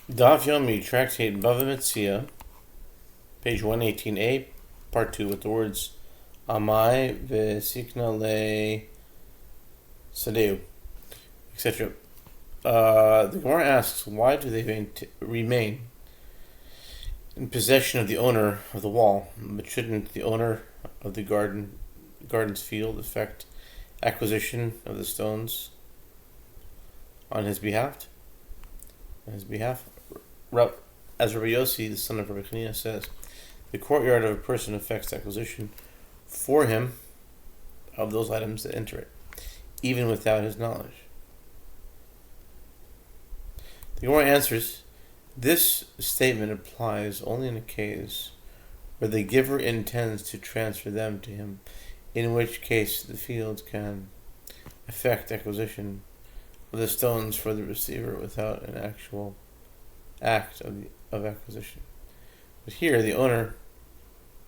Daf Yomi, Tractate Bava Metzia, page 118a, part 2, with the words Amai ve'sikna le sadeu, etc. The Gemara asks, why do they remain in possession of the owner of the wall? But shouldn't the owner of the garden's field effect acquisition of the stones on his behalf? As Rabbi Yossi, the son of Rabbi Chanina, says, the courtyard of a person affects acquisition for him of those items that enter it, even without his knowledge. The Gemara answers, this statement applies only in a case where the giver intends to transfer them to him, in which case the field can effect acquisition of the stones for the receiver without an actual act of acquisition. But here, the owner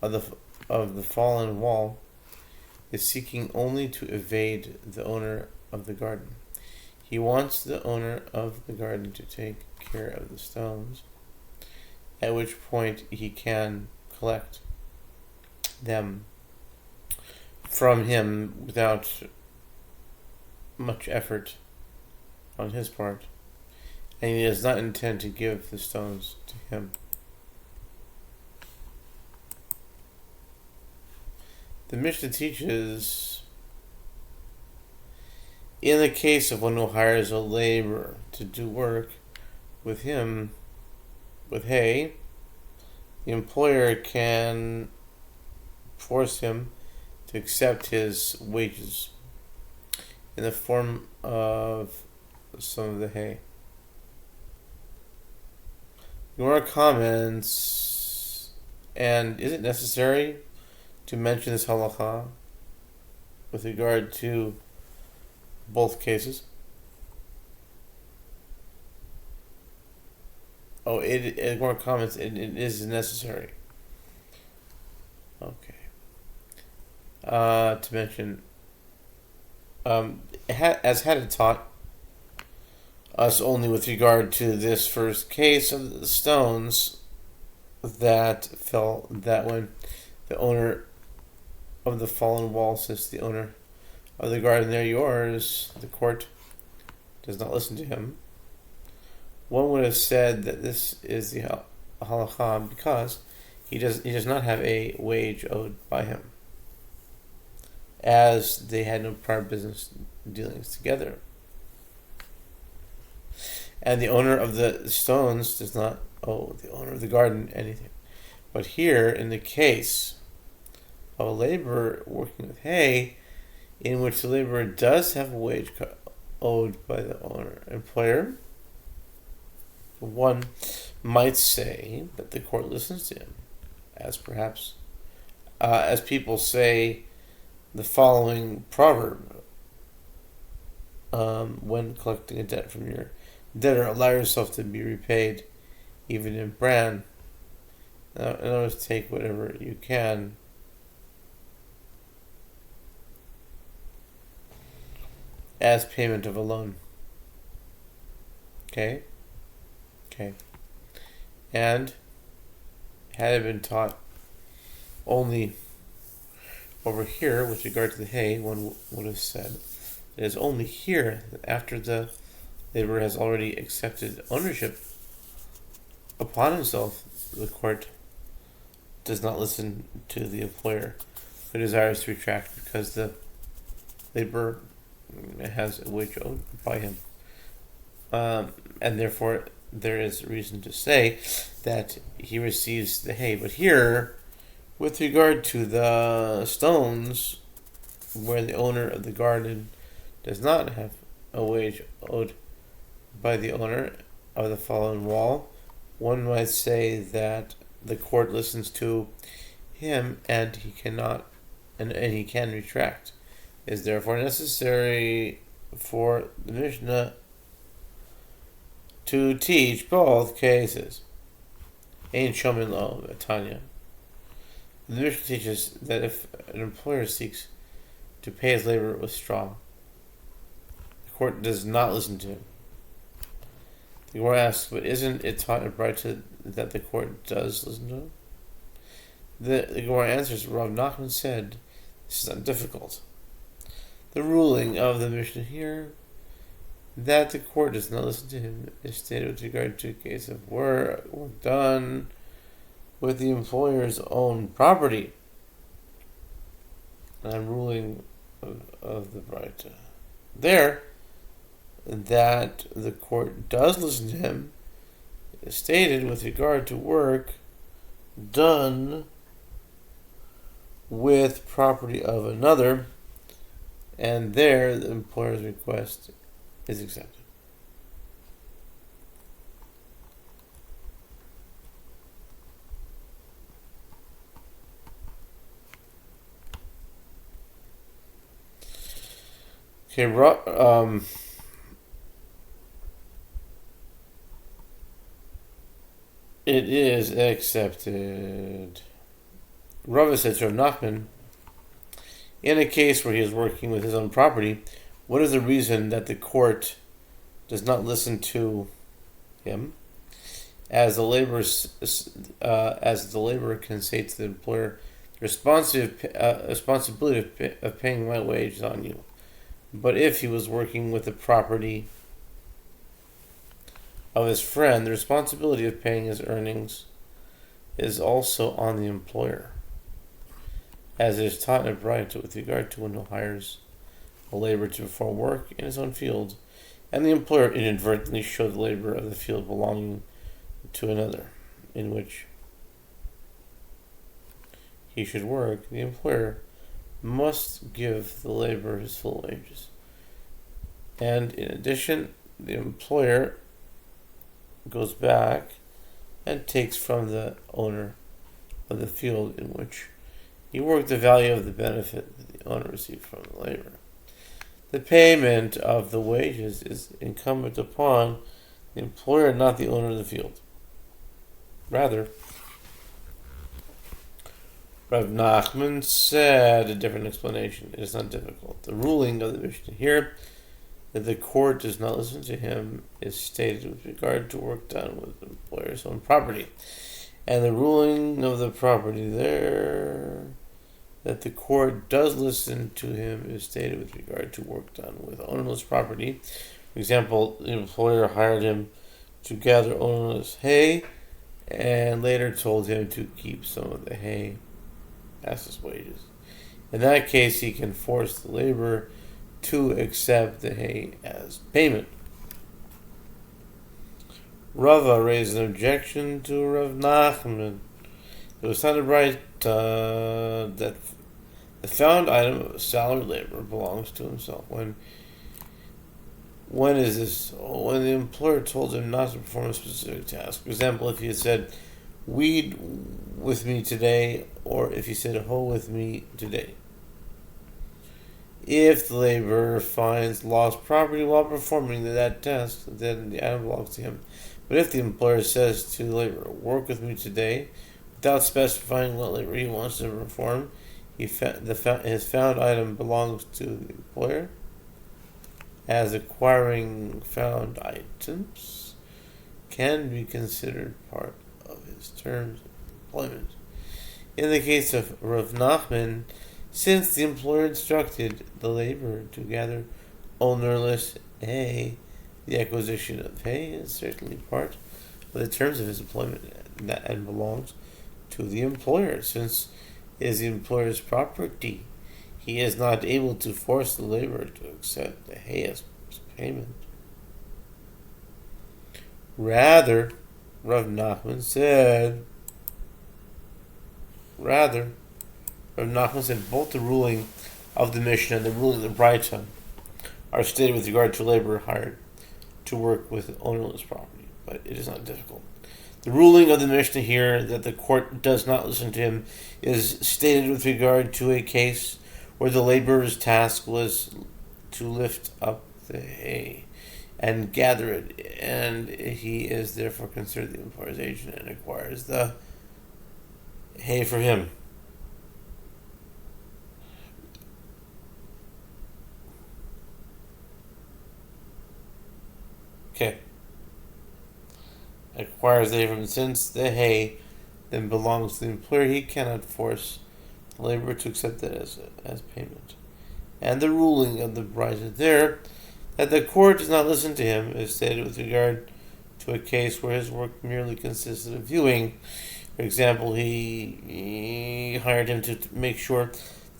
of the fallen wall is seeking only to evade the owner of the garden. He wants the owner of the garden to take care of the stones, at which point he can collect them from him without much effort on his part, and he does not intend to give the stones to him. The Mishnah teaches, in the case of one who hires a laborer to do work with him with hay, the employer can force him to accept his wages in the form of some of the hay. Gemara comments, and is it necessary to mention this halacha with regard to both cases? Gemara comments, it is necessary. Okay. To mention, as had it taught us only with regard to this first case of the stones that fell, that when the owner of the fallen wall says to the owner of the garden, they're yours, the court does not listen to him. One would have said that this is the halacha because he does not have a wage owed by him, as they had no prior business dealings together. And the owner of the stones does not owe the owner of the garden anything. But here, in the case of a laborer working with hay, in which the laborer does have a wage owed by the employer, one might say that the court listens to him, as perhaps, as people say the following proverb, when collecting a debt from your debtor, allow yourself to be repaid, even in bran. In other words, take whatever you can. As payment of a loan. Okay. And had it been taught only over here with regard to the hay, one would have said it is only here that after the laborer has already accepted ownership upon himself, the court does not listen to the employer who desires to retract because the laborer has a wage owed by him. And therefore there is reason to say that he receives the hay. But here, with regard to the stones, where the owner of the garden does not have a wage owed by the owner of the fallen wall, one might say that the court listens to him and he cannot, and he can retract. It is therefore necessary for the Mishnah to teach both cases. Ein shomin lo Tanya. The Mishnah teaches that if an employer seeks to pay his laborer with straw, the court does not listen to him. The Gemara asks, but isn't it taught in Braita that the court does listen to him? The Gemara answers, Rav Nachman said, this is not difficult. The ruling of the Mishnah here that the court does not listen to him is stated with regard to a case of work done with the employer's own property. And ruling of the Braita there that the court does listen to him is stated with regard to work done with property of another, and there the employer's request is accepted. Okay, it is accepted. Rava said to Rav Nachman, in a case where he is working with his own property, what is the reason that the court does not listen to him, as the laborer can say to the employer, responsibility of paying my wage on you. But if he was working with the property of his friend, the responsibility of paying his earnings is also on the employer, as it is taught in Braita with regard to one who hires a laborer to perform work in his own field, and the employer inadvertently showed the labor of the field belonging to another, in which he should work. The employer must give the laborer his full wages. And in addition, the employer goes back and takes from the owner of the field in which he worked the value of the benefit that the owner received from the labor. The payment of the wages is incumbent upon the employer, not the owner of the field. Rather, Rav Nachman said a different explanation. It is not difficult. The ruling of the Mishnah here that the court does not listen to him is stated with regard to work done with the employer's own property. And the ruling of the property there that the court does listen to him is stated with regard to work done with ownerless property. For example, the employer hired him to gather ownerless hay and later told him to keep some of the hay as his wages. In that case, he can force the laborer to accept the hay as payment. Rava raised an objection to Rav Nachman. It was sounded right that the found item of a salaried laborer belongs to himself. When is this? When the employer told him not to perform a specific task. For example, if he had said, weed with me today, or if he said, hoe with me today. If the laborer finds lost property while performing that task, then the item belongs to him. But if the employer says to the laborer, work with me today, without specifying what labor he wants to perform, his found item belongs to the employer. As acquiring found items can be considered part of his terms of employment. In the case of Rav Nachman, since the employer instructed the laborer to gather ownerless hay, the acquisition of hay is certainly part of the terms of his employment and belongs to the employer. Since it is the employer's property, he is not able to force the laborer to accept the hay as payment. Rather, Rav Nachman said, both the ruling of the Mishnah and the ruling of the Braita are stated with regard to labor hired to work with ownerless property, but it is not difficult. The ruling of the Mishnah here that the court does not listen to him is stated with regard to a case where the laborer's task was to lift up the hay and gather it, and he is therefore considered the employer's agent and acquires the hay for him. Okay. acquires the hay from, since the hay then belongs to the employer, he cannot force the laborer to accept it as payment. And the ruling of the Brisa there, that the court does not listen to him, is stated with regard to a case where his work merely consisted of viewing. For example, he hired him to make sure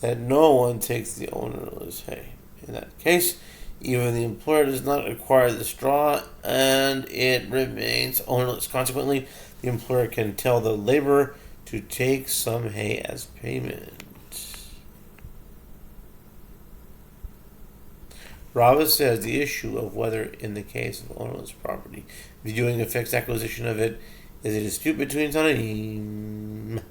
that no one takes the ownerless hay. In that case, even the employer does not acquire the straw, and it remains ownerless. Consequently, the employer can tell the laborer to take some hay as payment. Bava says the issue of whether, in the case of ownerless property, viewing affects acquisition of it is a dispute between Tanaim.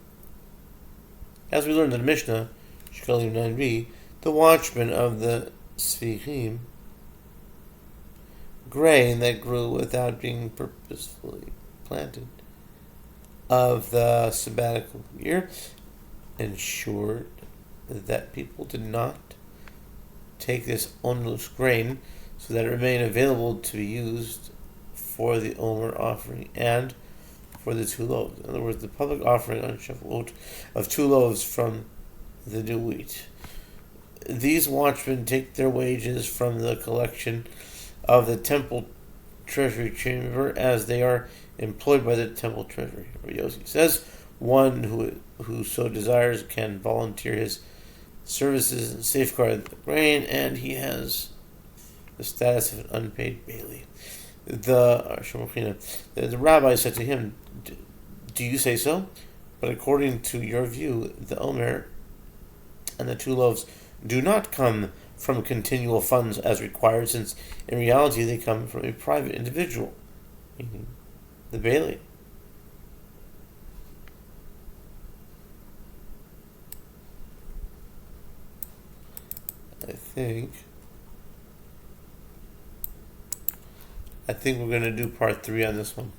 As we learned in the Mishnah, Shekalim 9b, the watchman of the Svichim, grain that grew without being purposefully planted, of the sabbatical year, ensured that people did not take this ownerless grain so that it remained available to be used for the Omer offering and for the 2 loaves. In other words, the public offering on Shavuot of 2 loaves from the new wheat. These watchmen take their wages from the collection of the temple treasury chamber as they are employed by the temple treasury. Yossi says one who so desires can volunteer his services and safeguard the grain, and he has the status of an unpaid bailee. The rabbi said to him, "Do you say so? But according to your view, the Omer and the 2 loaves do not come from continual funds as required, since in reality they come from a private individual, meaning the bailee." I think we're going to do part 3 on this one.